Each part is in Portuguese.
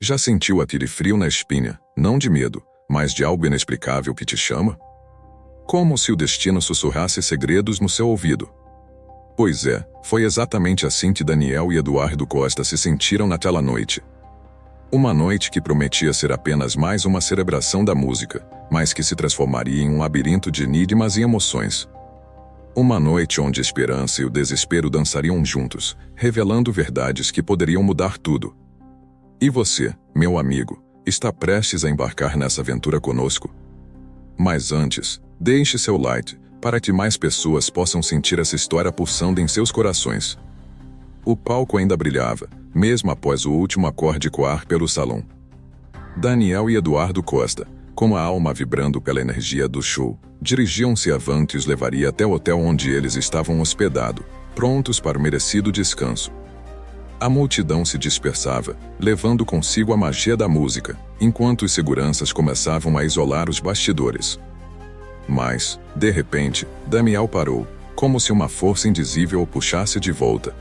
Já sentiu aquele frio na espinha, não de medo, mas de algo inexplicável que te chama? Como se o destino sussurrasse segredos no seu ouvido. Pois é, foi exatamente assim que Daniel e Eduardo Costa se sentiram naquela noite. Uma noite que prometia ser apenas mais uma celebração da música, mas que se transformaria em um labirinto de enigmas e emoções. Uma noite onde a esperança e o desespero dançariam juntos, revelando verdades que poderiam mudar tudo. E você, meu amigo, está prestes a embarcar nessa aventura conosco? Mas antes, deixe seu like, para que mais pessoas possam sentir essa história pulsando em seus corações. O palco ainda brilhava, mesmo após o último acorde ecoar pelo salão. Daniel e Eduardo Costa, com a alma vibrando pela energia do show, dirigiam-se avante e os levaria até o hotel onde eles estavam hospedados, prontos para o merecido descanso. A multidão se dispersava, levando consigo a magia da música, enquanto os seguranças começavam a isolar os bastidores. Mas, de repente, Daniel parou, como se uma força invisível o puxasse de volta.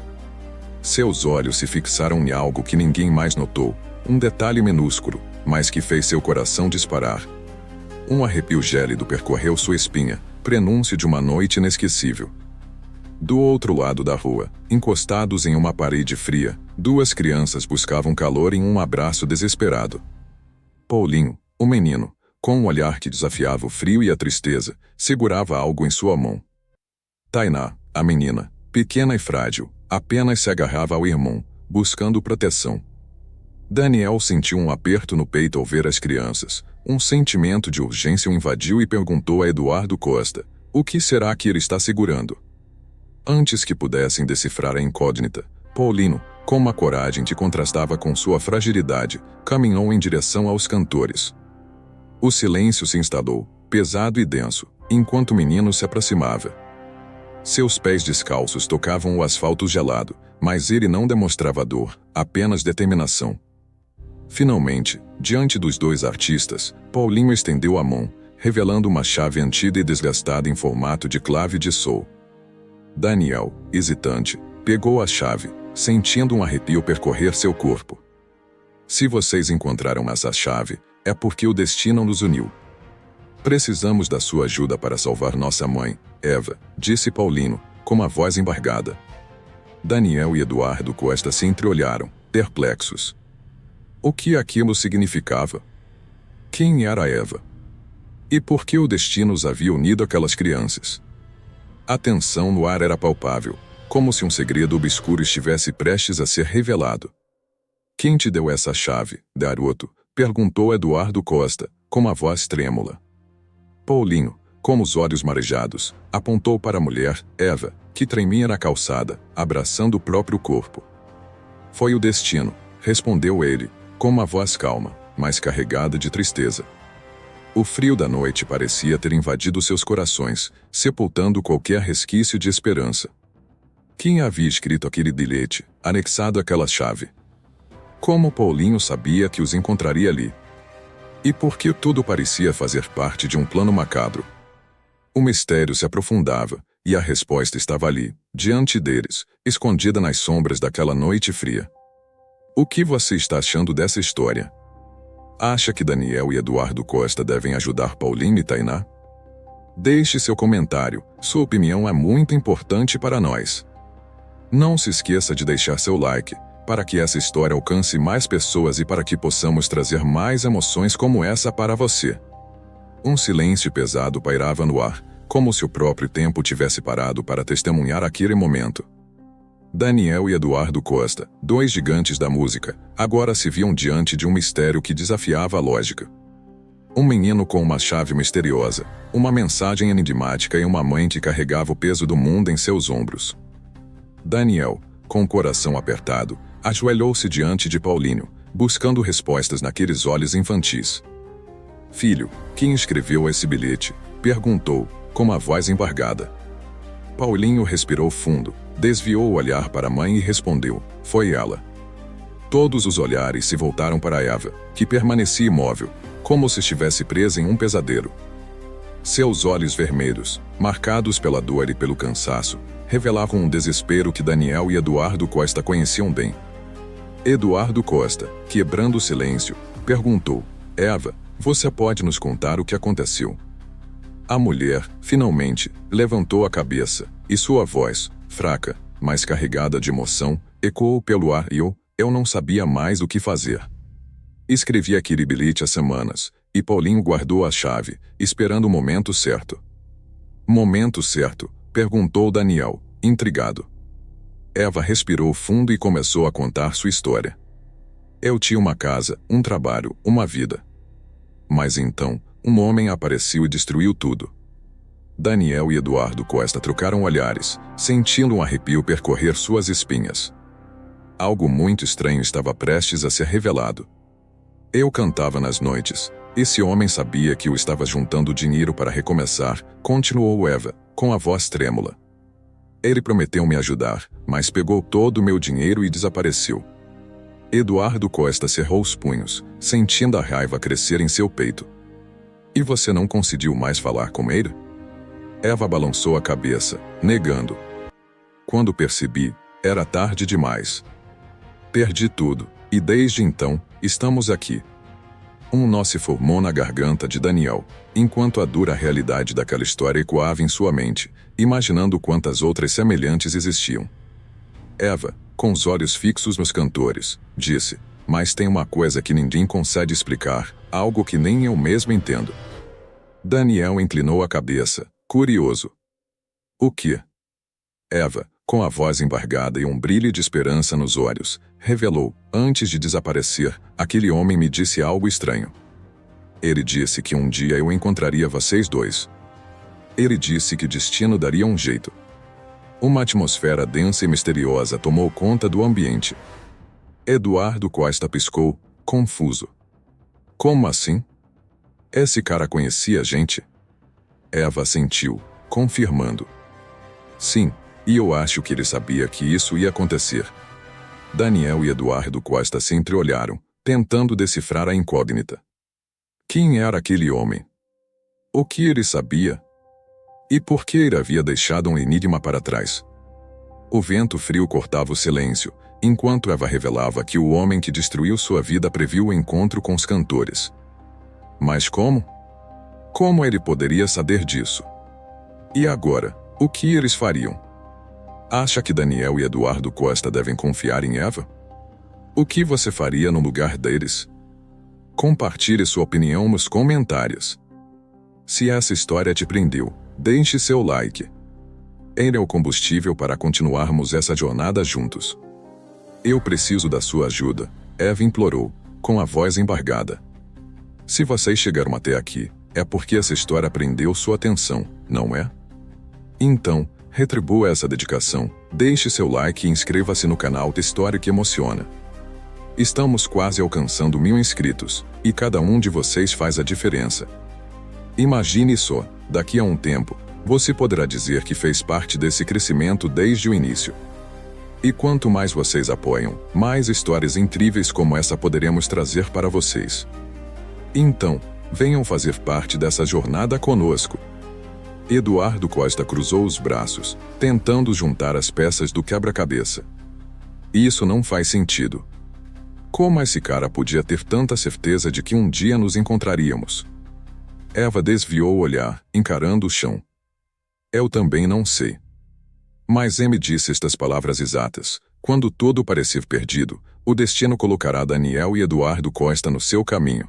Seus olhos se fixaram em algo que ninguém mais notou, um detalhe minúsculo, mas que fez seu coração disparar. Um arrepio gélido percorreu sua espinha, prenúncio de uma noite inesquecível. Do outro lado da rua, encostados em uma parede fria, duas crianças buscavam calor em um abraço desesperado. Paulinho, o menino, com um olhar que desafiava o frio e a tristeza, segurava algo em sua mão. Tainá, a menina, pequena e frágil, apenas se agarrava ao irmão, buscando proteção. Daniel sentiu um aperto no peito ao ver as crianças. Um sentimento de urgência o invadiu e perguntou a Eduardo Costa: o que será que ele está segurando? Antes que pudessem decifrar a incógnita, Paulinho, com uma coragem que contrastava com sua fragilidade, caminhou em direção aos cantores. O silêncio se instalou, pesado e denso, enquanto o menino se aproximava. Seus pés descalços tocavam o asfalto gelado, mas ele não demonstrava dor, apenas determinação. Finalmente, diante dos dois artistas, Paulinho estendeu a mão, revelando uma chave antiga e desgastada em formato de clave de sol. Daniel, hesitante, pegou a chave, sentindo um arrepio percorrer seu corpo. Se vocês encontraram essa chave, é porque o destino nos uniu. Precisamos da sua ajuda para salvar nossa mãe, Eva, disse Paulinho, com uma voz embargada. Daniel e Eduardo Costa se entreolharam, perplexos. O que aquilo significava? Quem era Eva? E por que o destino os havia unido àquelas crianças? A tensão no ar era palpável, como se um segredo obscuro estivesse prestes a ser revelado. Quem te deu essa chave, garoto? Perguntou Eduardo Costa, com uma voz trêmula. Paulinho, com os olhos marejados, apontou para a mulher, Eva, que tremia na calçada, abraçando o próprio corpo. Foi o destino, respondeu ele, com uma voz calma, mas carregada de tristeza. O frio da noite parecia ter invadido seus corações, sepultando qualquer resquício de esperança. Quem havia escrito aquele bilhete, anexado àquela chave? Como Paulinho sabia que os encontraria ali? E por que tudo parecia fazer parte de um plano macabro? O mistério se aprofundava, e a resposta estava ali, diante deles, escondida nas sombras daquela noite fria. O que você está achando dessa história? Acha que Daniel e Eduardo Costa devem ajudar Paulinho e Tainá? Deixe seu comentário, sua opinião é muito importante para nós. Não se esqueça de deixar seu like, para que essa história alcance mais pessoas e para que possamos trazer mais emoções como essa para você. Um silêncio pesado pairava no ar, como se o próprio tempo tivesse parado para testemunhar aquele momento. Daniel e Eduardo Costa, dois gigantes da música, agora se viam diante de um mistério que desafiava a lógica. Um menino com uma chave misteriosa, uma mensagem enigmática e uma mãe que carregava o peso do mundo em seus ombros. Daniel, com o coração apertado, ajoelhou-se diante de Paulinho, buscando respostas naqueles olhos infantis. Filho, quem escreveu esse bilhete? Perguntou, com uma voz embargada. Paulinho respirou fundo, desviou o olhar para a mãe e respondeu, foi ela. Todos os olhares se voltaram para Eva, que permanecia imóvel, como se estivesse presa em um pesadelo. Seus olhos vermelhos, marcados pela dor e pelo cansaço, revelavam um desespero que Daniel e Eduardo Costa conheciam bem. Eduardo Costa, quebrando o silêncio, perguntou: Eva, você pode nos contar o que aconteceu? A mulher, finalmente, levantou a cabeça, e sua voz, fraca, mas carregada de emoção, ecoou pelo ar e eu não sabia mais o que fazer. Escrevi aquele bilhete há semanas, e Paulinho guardou a chave, esperando o momento certo. Momento certo? Perguntou Daniel, intrigado. Eva respirou fundo e começou a contar sua história. Eu tinha uma casa, um trabalho, uma vida. Mas então, um homem apareceu e destruiu tudo. Daniel e Eduardo Costa trocaram olhares, sentindo um arrepio percorrer suas espinhas. Algo muito estranho estava prestes a ser revelado. Eu cantava nas noites. Esse homem sabia que eu estava juntando dinheiro para recomeçar, continuou Eva, com a voz trêmula. Ele prometeu me ajudar, mas pegou todo o meu dinheiro e desapareceu. Eduardo Costa cerrou os punhos, sentindo a raiva crescer em seu peito. E você não conseguiu mais falar com ele? Eva balançou a cabeça, negando. Quando percebi, era tarde demais. Perdi tudo, e desde então, estamos aqui. Um nó se formou na garganta de Daniel, enquanto a dura realidade daquela história ecoava em sua mente, imaginando quantas outras semelhantes existiam. Eva, com os olhos fixos nos cantores, disse: mas tem uma coisa que ninguém consegue explicar, algo que nem eu mesmo entendo. Daniel inclinou a cabeça, curioso. O que? Eva, com a voz embargada e um brilho de esperança nos olhos, revelou: antes de desaparecer, aquele homem me disse algo estranho. Ele disse que um dia eu encontraria vocês dois. Ele disse que o destino daria um jeito. Uma atmosfera densa e misteriosa tomou conta do ambiente. Eduardo Costa piscou, confuso. Como assim? Esse cara conhecia a gente? Eva assentiu, confirmando. Sim, e eu acho que ele sabia que isso ia acontecer. Daniel e Eduardo Costa se entreolharam, tentando decifrar a incógnita. Quem era aquele homem? O que ele sabia? E por que ele havia deixado um enigma para trás? O vento frio cortava o silêncio, enquanto Eva revelava que o homem que destruiu sua vida previu o encontro com os cantores. Mas como? Como ele poderia saber disso? E agora, o que eles fariam? Acha que Daniel e Eduardo Costa devem confiar em Eva? O que você faria no lugar deles? Compartilhe sua opinião nos comentários. Se essa história te prendeu, deixe seu like. Ele é o combustível para continuarmos essa jornada juntos. Eu preciso da sua ajuda, Eva implorou, com a voz embargada. Se vocês chegaram até aqui, é porque essa história prendeu sua atenção, não é? Então, retribua essa dedicação, deixe seu like e inscreva-se no canal da História que Emociona. Estamos quase alcançando 1000 inscritos, e cada um de vocês faz a diferença. Imagine só, daqui a um tempo, você poderá dizer que fez parte desse crescimento desde o início. E quanto mais vocês apoiam, mais histórias incríveis como essa poderemos trazer para vocês. Então, venham fazer parte dessa jornada conosco. Eduardo Costa cruzou os braços, tentando juntar as peças do quebra-cabeça. Isso não faz sentido. Como esse cara podia ter tanta certeza de que um dia nos encontraríamos? Eva desviou o olhar, encarando o chão. Eu também não sei. Mas me disse estas palavras exatas: quando tudo parecer perdido, o destino colocará Daniel e Eduardo Costa no seu caminho.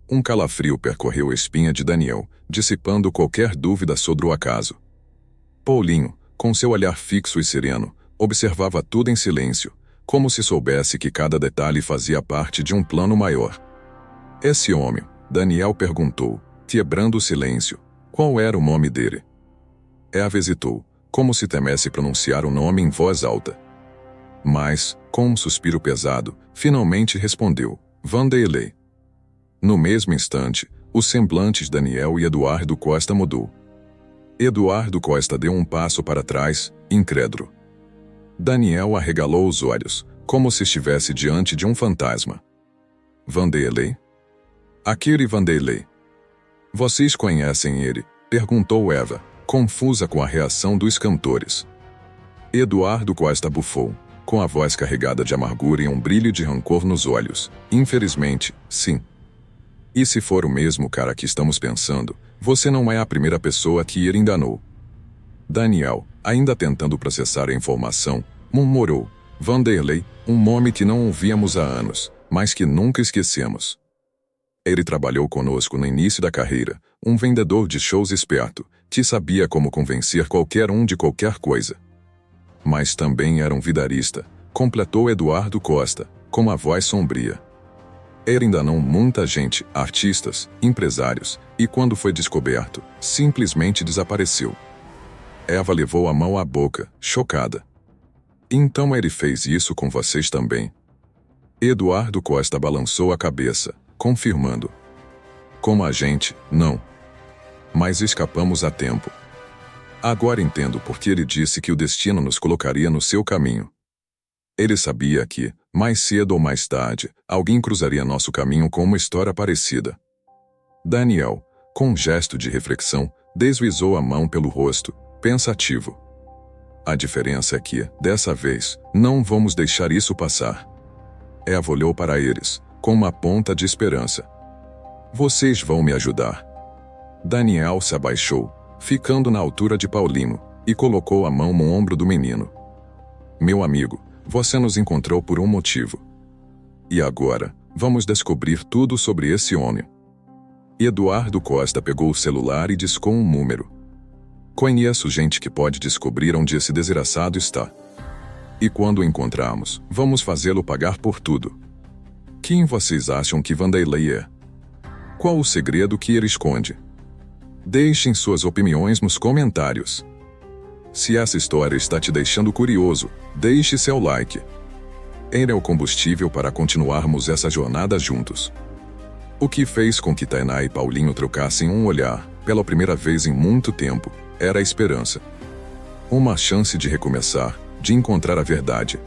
Um calafrio percorreu a espinha de Daniel, dissipando qualquer dúvida sobre o acaso. Paulinho, com seu olhar fixo e sereno, observava tudo em silêncio, como se soubesse que cada detalhe fazia parte de um plano maior. Esse homem, Daniel perguntou, quebrando o silêncio, qual era o nome dele? Eva hesitou, como se temesse pronunciar o nome em voz alta. Mas, com um suspiro pesado, finalmente respondeu: Vanderlei. No mesmo instante, os semblantes de Daniel e Eduardo Costa mudou. Eduardo Costa deu um passo para trás, incrédulo. Daniel arregalou os olhos, como se estivesse diante de um fantasma. Vanderlei? Aquele Vanderlei. Vocês conhecem ele? Perguntou Eva, confusa com a reação dos cantores. Eduardo Costa bufou. com a voz carregada de amargura e um brilho de rancor nos olhos. Infelizmente, sim. E se for o mesmo cara que estamos pensando, você não é a primeira pessoa que ele enganou. Daniel, ainda tentando processar a informação, murmurou. Vanderlei, um nome que não ouvíamos há anos, mas que nunca esquecemos. Ele trabalhou conosco no início da carreira, um vendedor de shows esperto, que sabia como convencer qualquer um de qualquer coisa. Mas também era um vigarista, completou Eduardo Costa, com a voz sombria. Ele enganou muita gente, artistas, empresários, e quando foi descoberto, simplesmente desapareceu. Eva levou a mão à boca, chocada. Então ele fez isso com vocês também? Eduardo Costa balançou a cabeça, confirmando. Como a gente, não. Mas escapamos a tempo. Agora entendo por que ele disse que o destino nos colocaria no seu caminho. Ele sabia que, mais cedo ou mais tarde, alguém cruzaria nosso caminho com uma história parecida. Daniel, com um gesto de reflexão, deslizou a mão pelo rosto, pensativo. A diferença é que, dessa vez, não vamos deixar isso passar. Eva olhou para eles, com uma ponta de esperança. Vocês vão me ajudar. Daniel se abaixou, ficando na altura de Paulinho, e colocou a mão no ombro do menino. Meu amigo, você nos encontrou por um motivo. E agora, vamos descobrir tudo sobre esse homem. Eduardo Costa pegou o celular e discou um número. Conheço gente que pode descobrir onde esse desgraçado está. E quando o encontrarmos, vamos fazê-lo pagar por tudo. Quem vocês acham que Vanderlei é? Qual o segredo que ele esconde? Deixem suas opiniões nos comentários. Se essa história está te deixando curioso, deixe seu like. Ele é o combustível para continuarmos essa jornada juntos. O que fez com que Tainá e Paulinho trocassem um olhar, pela primeira vez em muito tempo, era a esperança. Uma chance de recomeçar, de encontrar a verdade.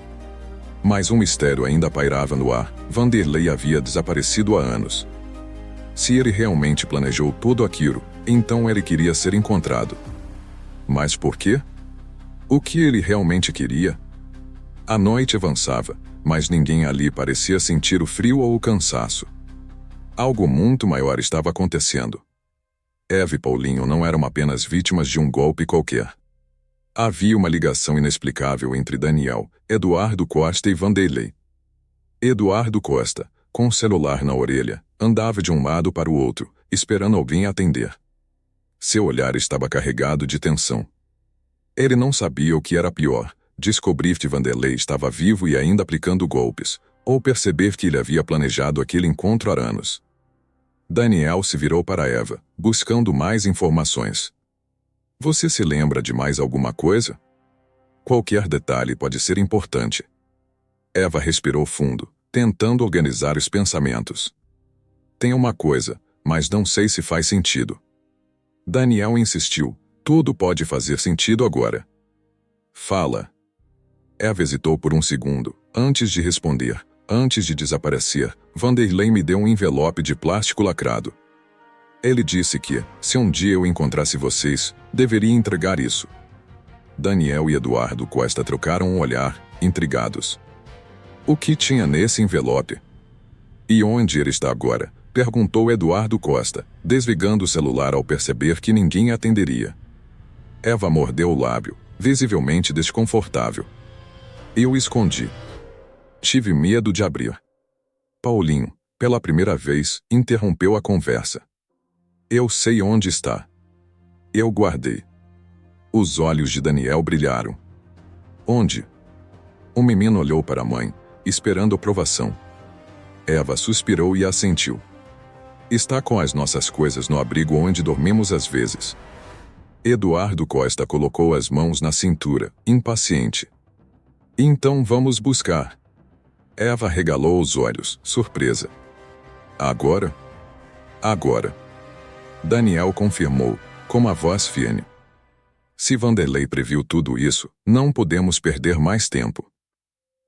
Mas um mistério ainda pairava no ar. Vanderlei havia desaparecido há anos. Se ele realmente planejou tudo aquilo, então ele queria ser encontrado. Mas por quê? O que ele realmente queria? A noite avançava, mas ninguém ali parecia sentir o frio ou o cansaço. Algo muito maior estava acontecendo. Eva e Paulinho não eram apenas vítimas de um golpe qualquer. Havia uma ligação inexplicável entre Daniel, Eduardo Costa e Vanderlei. Eduardo Costa, com o celular na orelha, andava de um lado para o outro, esperando alguém atender. Seu olhar estava carregado de tensão. Ele não sabia o que era pior, descobrir que Vanderlei estava vivo e ainda aplicando golpes, ou perceber que ele havia planejado aquele encontro há anos. Daniel se virou para Eva, buscando mais informações. Você se lembra de mais alguma coisa? Qualquer detalhe pode ser importante. Eva respirou fundo, tentando organizar os pensamentos. Tem uma coisa, mas não sei se faz sentido. Daniel insistiu. Tudo pode fazer sentido agora. Fala. Eva hesitou por um segundo, antes de responder. Antes de desaparecer, Vanderlei me deu um envelope de plástico lacrado. Ele disse que, se um dia eu encontrasse vocês, deveria entregar isso. Daniel e Eduardo Costa trocaram um olhar, intrigados. O que tinha nesse envelope? E onde ele está agora? Perguntou Eduardo Costa, desligando o celular ao perceber que ninguém atenderia. Eva mordeu o lábio, visivelmente desconfortável. Eu escondi. Tive medo de abrir. Paulinho, pela primeira vez, interrompeu a conversa. Eu sei onde está. Eu guardei. Os olhos de Daniel brilharam. Onde? O menino olhou para a mãe, esperando aprovação. Eva suspirou e assentiu. Está com as nossas coisas no abrigo onde dormimos às vezes. Eduardo Costa colocou as mãos na cintura, impaciente. Então vamos buscar. Eva regalou os olhos, surpresa. Agora? Agora. Daniel confirmou, com uma voz firme. Se Vanderlei previu tudo isso, não podemos perder mais tempo.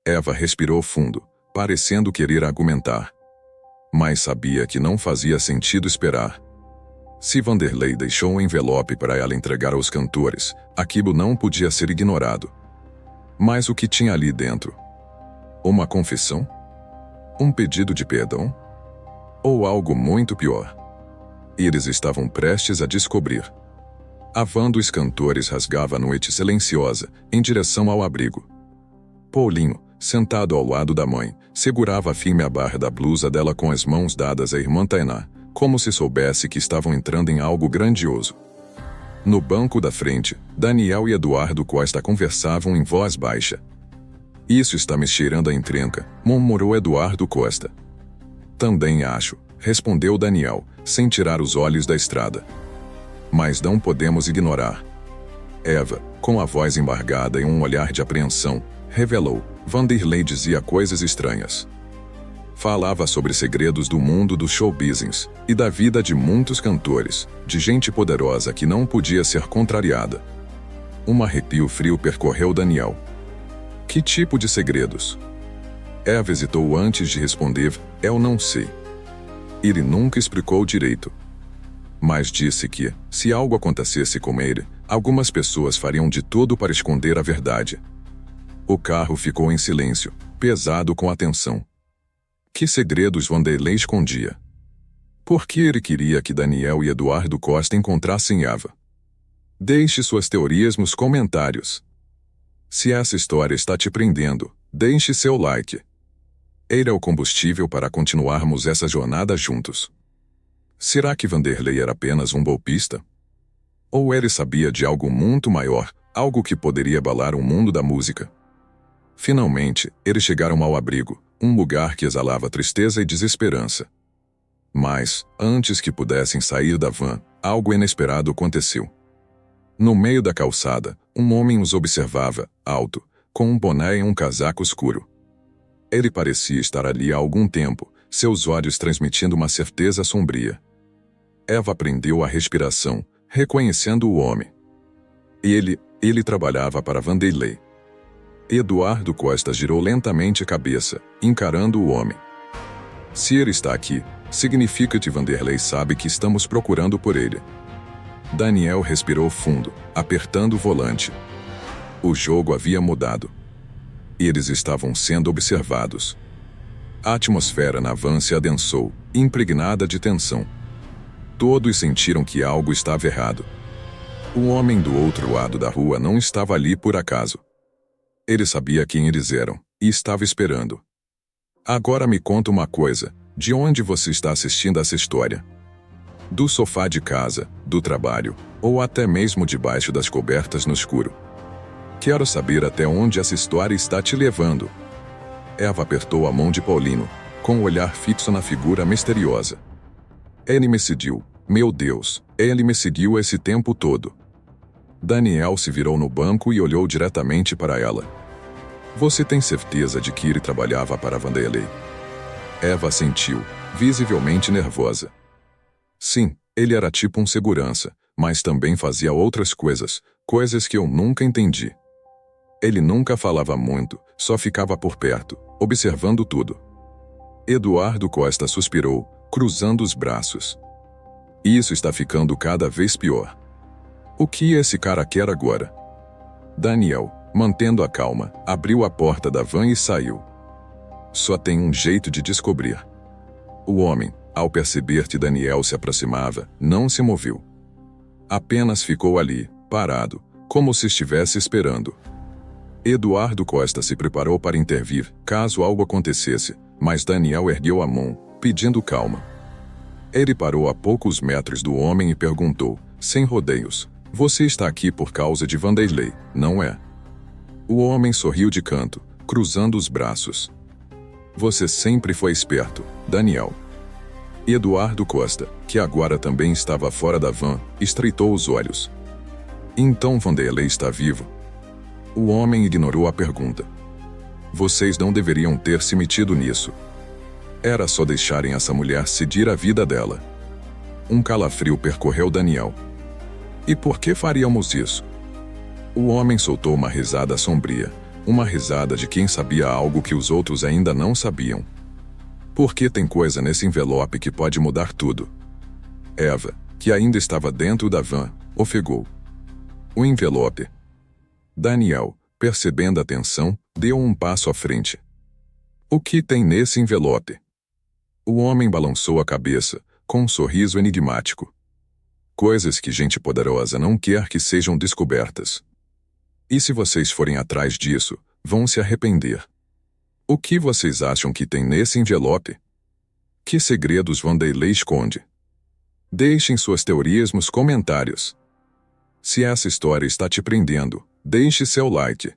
Eva respirou fundo, parecendo querer argumentar. Mas sabia que não fazia sentido esperar. Se Vanderlei deixou um envelope para ela entregar aos cantores, aquilo não podia ser ignorado. Mas o que tinha ali dentro? Uma confissão? Um pedido de perdão? Ou algo muito pior? Eles estavam prestes a descobrir. A van dos cantores rasgava a noite silenciosa, em direção ao abrigo. Paulinho, sentado ao lado da mãe, segurava firme a barra da blusa dela com as mãos dadas à irmã Tainá, como se soubesse que estavam entrando em algo grandioso. No banco da frente, Daniel e Eduardo Costa conversavam em voz baixa. Isso está me cheirando a encrenca, murmurou Eduardo Costa. Também acho, respondeu Daniel, sem tirar os olhos da estrada. Mas não podemos ignorar. Eva, com a voz embargada e um olhar de apreensão, revelou: Vanderlei dizia coisas estranhas. Falava sobre segredos do mundo do show business e da vida de muitos cantores, de gente poderosa que não podia ser contrariada. Um arrepio frio percorreu Daniel. Que tipo de segredos? Eva hesitou antes de responder: eu não sei. Ele nunca explicou direito. Mas disse que, se algo acontecesse com ele, algumas pessoas fariam de tudo para esconder a verdade. O carro ficou em silêncio, pesado com a tensão. Que segredos Vanderlei escondia? Por que ele queria que Daniel e Eduardo Costa encontrassem Eva? Deixe suas teorias nos comentários. Se essa história está te prendendo, deixe seu like. Ele é o combustível para continuarmos essa jornada juntos. Será que Vanderlei era apenas um golpista? Ou ele sabia de algo muito maior, algo que poderia abalar o mundo da música? Finalmente, eles chegaram ao abrigo, um lugar que exalava tristeza e desesperança. Mas, antes que pudessem sair da van, algo inesperado aconteceu. No meio da calçada, um homem os observava, alto, com um boné e um casaco escuro. Ele parecia estar ali há algum tempo, seus olhos transmitindo uma certeza sombria. Eva prendeu a respiração, reconhecendo o homem. Ele trabalhava para Vanderlei. Eduardo Costa girou lentamente a cabeça, encarando o homem. Se ele está aqui, significa que Vanderlei sabe que estamos procurando por ele. Daniel respirou fundo, apertando o volante. O jogo havia mudado. Eles estavam sendo observados. A atmosfera na van se adensou, impregnada de tensão. Todos sentiram que algo estava errado. O homem do outro lado da rua não estava ali por acaso. Ele sabia quem eles eram, e estava esperando. Agora me conta uma coisa, de onde você está assistindo essa história? Do sofá de casa, do trabalho, ou até mesmo debaixo das cobertas no escuro? Quero saber até onde essa história está te levando. Eva apertou a mão de Paulino, com o olhar fixo na figura misteriosa. Ele me seguiu, meu Deus, ele me seguiu esse tempo todo. Daniel se virou no banco e olhou diretamente para ela. Você tem certeza de que ele trabalhava para Vanderlei? Eva sentiu, visivelmente nervosa. Sim, ele era tipo um segurança, mas também fazia outras coisas, coisas que eu nunca entendi. Ele nunca falava muito, só ficava por perto, observando tudo. Eduardo Costa suspirou, cruzando os braços. Isso está ficando cada vez pior. O que esse cara quer agora? Daniel, mantendo a calma, abriu a porta da van e saiu. Só tem um jeito de descobrir. O homem, ao perceber que Daniel se aproximava, não se moveu. Apenas ficou ali, parado, como se estivesse esperando. Eduardo Costa se preparou para intervir, caso algo acontecesse, mas Daniel ergueu a mão, pedindo calma. Ele parou a poucos metros do homem e perguntou, sem rodeios: você está aqui por causa de Vanderlei, não é? O homem sorriu de canto, cruzando os braços. Você sempre foi esperto, Daniel. Eduardo Costa, que agora também estava fora da van, estreitou os olhos. Então Vanderlei está vivo? O homem ignorou a pergunta. Vocês não deveriam ter se metido nisso. Era só deixarem essa mulher seguir a vida dela. Um calafrio percorreu Daniel. E por que faríamos isso? O homem soltou uma risada sombria, uma risada de quem sabia algo que os outros ainda não sabiam. Porque tem coisa nesse envelope que pode mudar tudo. Eva, que ainda estava dentro da van, ofegou. O envelope. Daniel, percebendo a tensão, deu um passo à frente. O que tem nesse envelope? O homem balançou a cabeça, com um sorriso enigmático. Coisas que gente poderosa não quer que sejam descobertas. E se vocês forem atrás disso, vão se arrepender. O que vocês acham que tem nesse envelope? Que segredos Vanderlei esconde? Deixem suas teorias nos comentários. Se essa história está te prendendo, deixe seu like.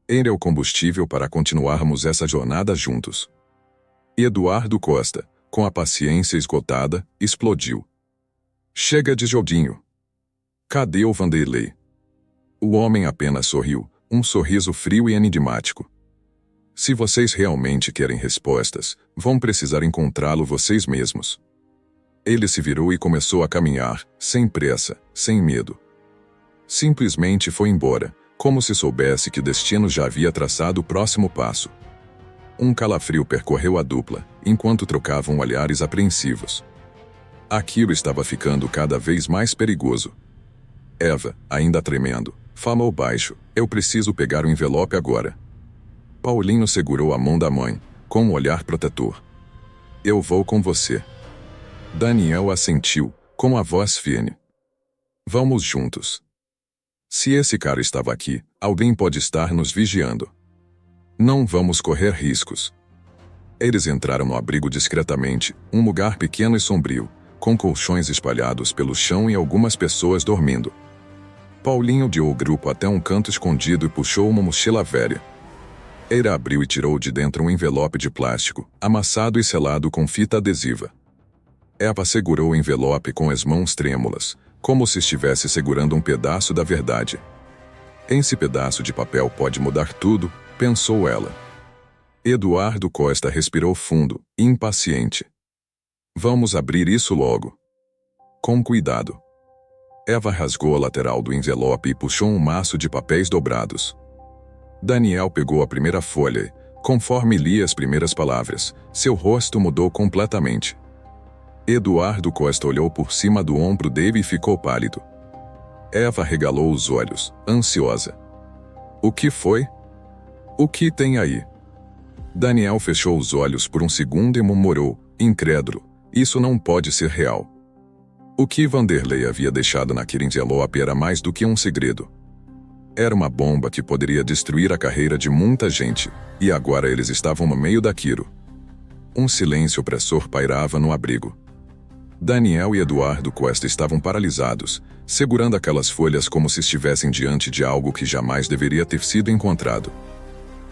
Ele é o combustível para continuarmos essa jornada juntos. Eduardo Costa, com a paciência esgotada, explodiu. Chega de joguinho. Cadê o Vanderlei? O homem apenas sorriu, um sorriso frio e enigmático. Se vocês realmente querem respostas, vão precisar encontrá-lo vocês mesmos. Ele se virou e começou a caminhar, sem pressa, sem medo. Simplesmente foi embora, como se soubesse que o destino já havia traçado o próximo passo. Um calafrio percorreu a dupla, enquanto trocavam olhares apreensivos. Aquilo estava ficando cada vez mais perigoso. Eva, ainda tremendo, falou baixo: "Eu preciso pegar o envelope agora." Paulinho segurou a mão da mãe, com um olhar protetor. "Eu vou com você." Daniel assentiu, com a voz firme. "Vamos juntos. Se esse cara estava aqui, alguém pode estar nos vigiando. Não vamos correr riscos." Eles entraram no abrigo discretamente, um lugar pequeno e sombrio, com colchões espalhados pelo chão e algumas pessoas dormindo. Paulinho guiou o grupo até um canto escondido e puxou uma mochila velha. Ele abriu e tirou de dentro um envelope de plástico, amassado e selado com fita adesiva. Eva segurou o envelope com as mãos trêmulas, como se estivesse segurando um pedaço da verdade. "Esse pedaço de papel pode mudar tudo", pensou ela. Eduardo Costa respirou fundo, impaciente. "Vamos abrir isso logo." Com cuidado. Eva rasgou a lateral do envelope e puxou um maço de papéis dobrados. Daniel pegou a primeira folha e, conforme lia as primeiras palavras, seu rosto mudou completamente. Eduardo Costa olhou por cima do ombro dele e ficou pálido. Eva regalou os olhos, ansiosa. "O que foi? O que tem aí?" Daniel fechou os olhos por um segundo e murmurou, incrédulo: "Isso não pode ser real." O que Vanderlei havia deixado naquele envelope era mais do que um segredo. Era uma bomba que poderia destruir a carreira de muita gente, e agora eles estavam no meio daquilo. Um silêncio opressor pairava no abrigo. Daniel e Eduardo Costa estavam paralisados, segurando aquelas folhas como se estivessem diante de algo que jamais deveria ter sido encontrado.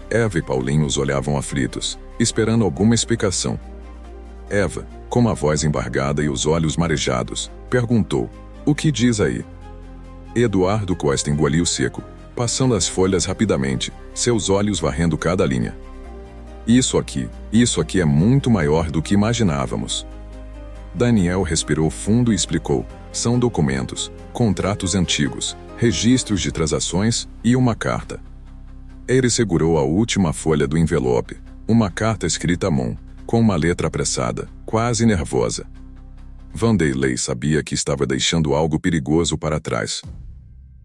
Eva e Paulinho os olhavam aflitos, esperando alguma explicação. Eva, com uma voz embargada e os olhos marejados, perguntou: "O que diz aí?" Eduardo Costa engoliu seco, passando as folhas rapidamente, seus olhos varrendo cada linha. Isso aqui é muito maior do que imaginávamos." Daniel respirou fundo e explicou: "São documentos, contratos antigos, registros de transações e uma carta." Ele segurou a última folha do envelope, uma carta escrita à mão, com uma letra apressada, quase nervosa. Vanderlei sabia que estava deixando algo perigoso para trás.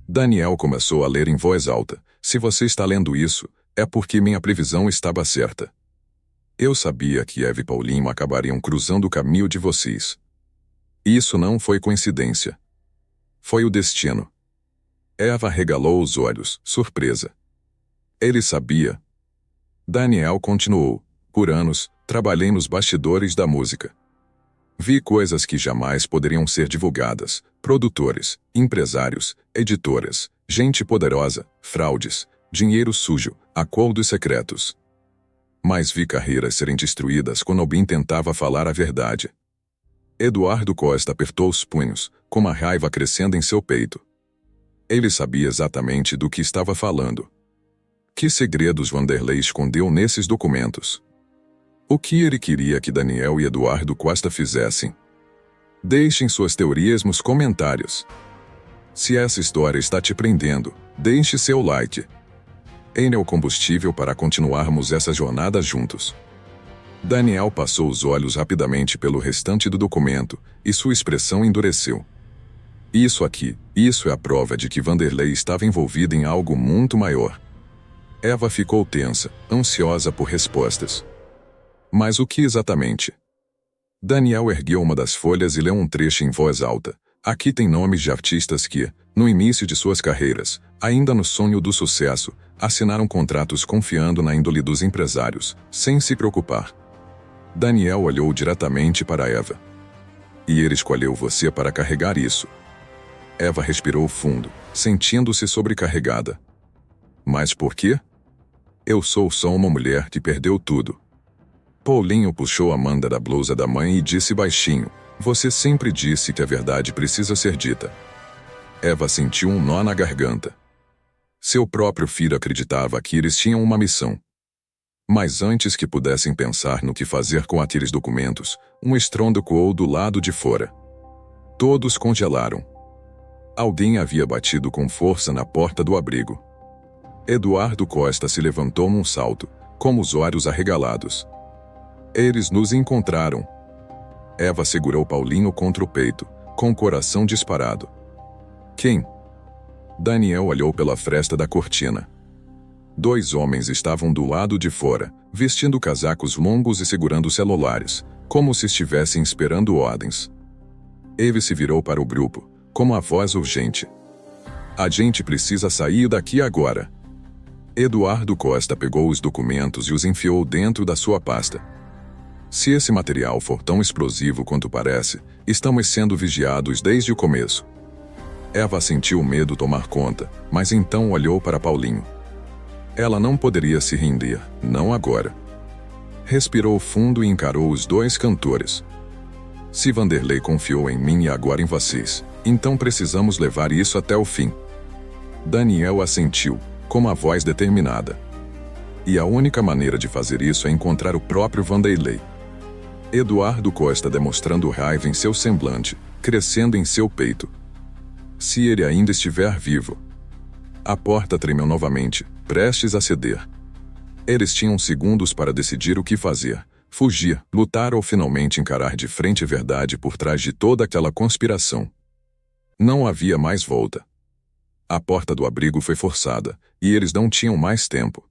Daniel começou a ler em voz alta: "Se você está lendo isso, é porque minha previsão estava certa. Eu sabia que Eva e Paulinho acabariam cruzando o caminho de vocês. Isso não foi coincidência. Foi o destino." Eva regalou os olhos, surpresa. "Ele sabia." Daniel continuou: "Por anos, trabalhei nos bastidores da música. Vi coisas que jamais poderiam ser divulgadas: produtores, empresários, editoras, gente poderosa, fraudes, dinheiro sujo, acordos secretos. Mas vi carreiras serem destruídas quando alguém tentava falar a verdade." Eduardo Costa apertou os punhos, com uma raiva crescendo em seu peito. Ele sabia exatamente do que estava falando. Que segredos Vanderlei escondeu nesses documentos? O que ele queria que Daniel e Eduardo Costa fizessem? Deixem suas teorias nos comentários. Se essa história está te prendendo, deixe seu like. Ele é o combustível para continuarmos essa jornada juntos. Daniel passou os olhos rapidamente pelo restante do documento, e sua expressão endureceu. Isso é a prova de que Vanderlei estava envolvido em algo muito maior. Eva ficou tensa, ansiosa por respostas. Mas o que exatamente? Daniel ergueu uma das folhas e leu um trecho em voz alta. Aqui tem nomes de artistas que, no início de suas carreiras, ainda no sonho do sucesso, assinaram contratos confiando na índole dos empresários, sem se preocupar. Daniel olhou diretamente para Eva. E ele escolheu você para carregar isso. Eva respirou fundo, sentindo-se sobrecarregada. Mas por quê? Eu sou só uma mulher que perdeu tudo. Paulinho puxou a manga da blusa da mãe e disse baixinho, você sempre disse que a verdade precisa ser dita. Eva sentiu um nó na garganta. Seu próprio filho acreditava que eles tinham uma missão. Mas antes que pudessem pensar no que fazer com aqueles documentos, um estrondo ecoou do lado de fora. Todos congelaram. Alguém havia batido com força na porta do abrigo. Eduardo Costa se levantou num salto, com os olhos arregalados. Eles nos encontraram. Eva segurou Paulinho contra o peito, com o coração disparado. Quem? Daniel olhou pela fresta da cortina. 2 homens estavam do lado de fora, vestindo casacos longos e segurando celulares, como se estivessem esperando ordens. Eve se virou para o grupo, com uma voz urgente. A gente precisa sair daqui agora. Eduardo Costa pegou os documentos e os enfiou dentro da sua pasta. Se esse material for tão explosivo quanto parece, estamos sendo vigiados desde o começo. Eva sentiu o medo tomar conta, mas então olhou para Paulinho. Ela não poderia se render, não agora. Respirou fundo e encarou os 2 cantores. Se Vanderlei confiou em mim e agora em vocês, então precisamos levar isso até o fim. Daniel assentiu, com uma voz determinada. E a única maneira de fazer isso é encontrar o próprio Vanderlei. Eduardo Costa demonstrando raiva em seu semblante, crescendo em seu peito. Se ele ainda estiver vivo. A porta tremeu novamente, prestes a ceder. Eles tinham segundos para decidir o que fazer, fugir, lutar ou finalmente encarar de frente a verdade por trás de toda aquela conspiração. Não havia mais volta. A porta do abrigo foi forçada, e eles não tinham mais tempo.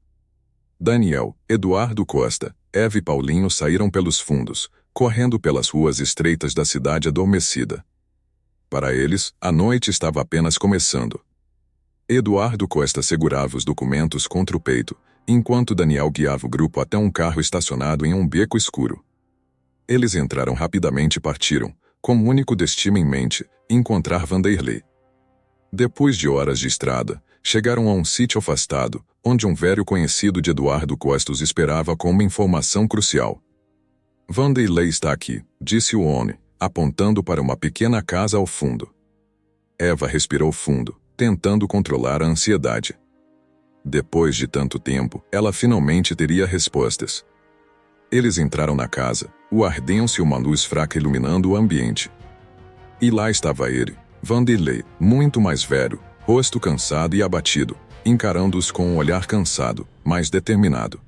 Daniel, Eduardo Costa, Eva e Paulinho saíram pelos fundos, correndo pelas ruas estreitas da cidade adormecida. Para eles, a noite estava apenas começando. Eduardo Costa segurava os documentos contra o peito, enquanto Daniel guiava o grupo até um carro estacionado em um beco escuro. Eles entraram rapidamente e partiram, com o único destino em mente, encontrar Vanderlei. Depois de horas de estrada, chegaram a um sítio afastado, onde um velho conhecido de Eduardo Costa os esperava com uma informação crucial. Vanderlei está aqui, disse o homem, apontando para uma pequena casa ao fundo. Eva respirou fundo, tentando controlar a ansiedade. Depois de tanto tempo, ela finalmente teria respostas. Eles entraram na casa, o ardência e uma luz fraca iluminando o ambiente. E lá estava ele, Vanderlei, muito mais velho, rosto cansado e abatido, encarando-os com um olhar cansado, mas determinado.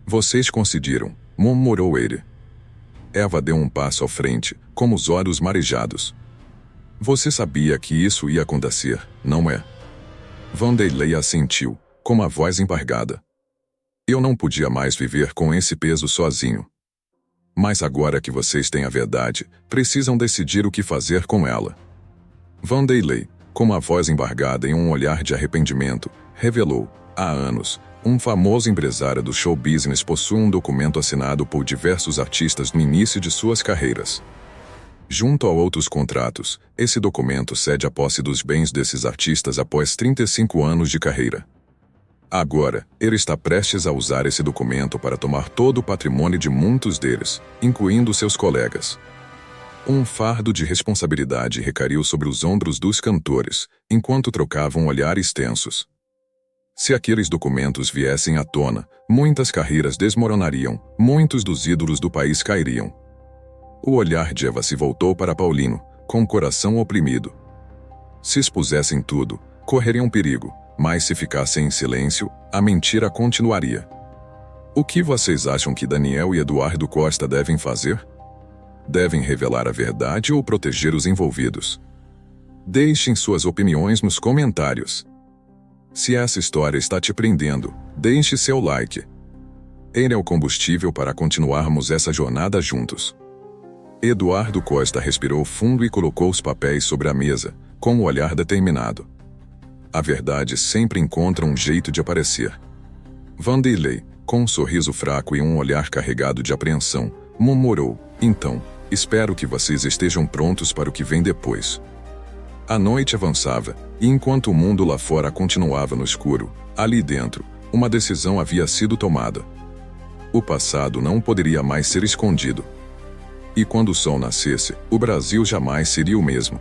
Vocês conseguiram, murmurou ele. Eva deu um passo à frente, com os olhos marejados. Você sabia que isso ia acontecer, não é? Vanderlei assentiu, com uma voz embargada. Eu não podia mais viver com esse peso sozinho. Mas agora que vocês têm a verdade, precisam decidir o que fazer com ela. Vanderlei, com uma voz embargada e um olhar de arrependimento, revelou, há anos, um famoso empresário do show business possui um documento assinado por diversos artistas no início de suas carreiras. Junto a outros contratos, esse documento cede a posse dos bens desses artistas após 35 anos de carreira. Agora, ele está prestes a usar esse documento para tomar todo o patrimônio de muitos deles, incluindo seus colegas. Um fardo de responsabilidade recaiu sobre os ombros dos cantores, enquanto trocavam olhares tensos. Se aqueles documentos viessem à tona, muitas carreiras desmoronariam, muitos dos ídolos do país cairiam. O olhar de Eva se voltou para Paulinho, com o coração oprimido. Se expusessem tudo, correriam perigo, mas se ficassem em silêncio, a mentira continuaria. O que vocês acham que Daniel e Eduardo Costa devem fazer? Devem revelar a verdade ou proteger os envolvidos? Deixem suas opiniões nos comentários. Se essa história está te prendendo, deixe seu like. Ele é o combustível para continuarmos essa jornada juntos. Eduardo Costa respirou fundo e colocou os papéis sobre a mesa, com um olhar determinado. A verdade sempre encontra um jeito de aparecer. Vanderlei, com um sorriso fraco e um olhar carregado de apreensão, murmurou: então, espero que vocês estejam prontos para o que vem depois. A noite avançava, e enquanto o mundo lá fora continuava no escuro, ali dentro, uma decisão havia sido tomada. O passado não poderia mais ser escondido. E quando o sol nascesse, o Brasil jamais seria o mesmo.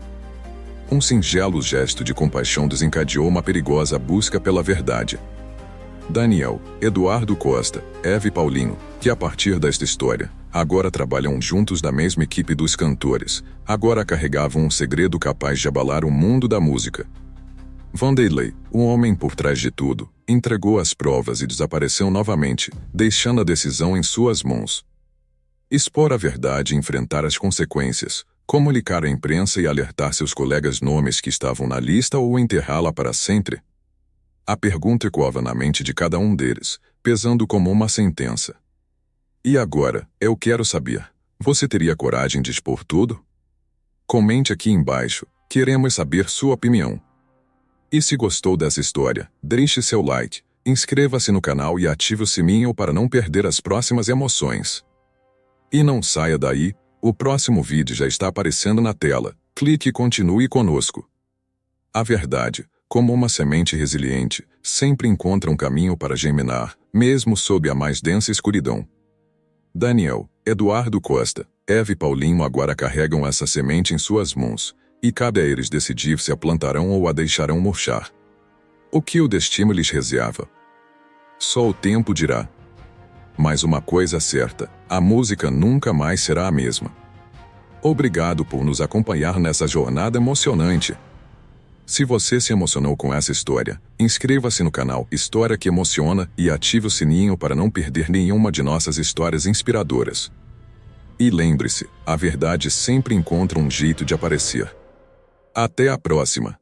Um singelo gesto de compaixão desencadeou uma perigosa busca pela verdade. Daniel, Eduardo Costa, Eva e Paulinho, que a partir desta história, agora trabalham juntos na mesma equipe dos cantores, agora carregavam um segredo capaz de abalar o mundo da música. Vanderlei, o homem por trás de tudo, entregou as provas e desapareceu novamente, deixando a decisão em suas mãos. Expor a verdade e enfrentar as consequências, comunicar à imprensa e alertar seus colegas nomes que estavam na lista ou enterrá-la para sempre? A pergunta ecoava na mente de cada um deles, pesando como uma sentença. E agora, eu quero saber, você teria coragem de expor tudo? Comente aqui embaixo, queremos saber sua opinião. E se gostou dessa história, deixe seu like, inscreva-se no canal e ative o sininho para não perder as próximas emoções. E não saia daí, o próximo vídeo já está aparecendo na tela, clique e continue conosco. A verdade, como uma semente resiliente, sempre encontra um caminho para germinar, mesmo sob a mais densa escuridão. Daniel, Eduardo Costa, Eva e Paulinho agora carregam essa semente em suas mãos, e cabe a eles decidir se a plantarão ou a deixarão murchar. O que o destino lhes reserva? Só o tempo dirá. Mas uma coisa é certa, a música nunca mais será a mesma. Obrigado por nos acompanhar nessa jornada emocionante. Se você se emocionou com essa história, inscreva-se no canal História que Emociona e ative o sininho para não perder nenhuma de nossas histórias inspiradoras. E lembre-se, a verdade sempre encontra um jeito de aparecer. Até a próxima!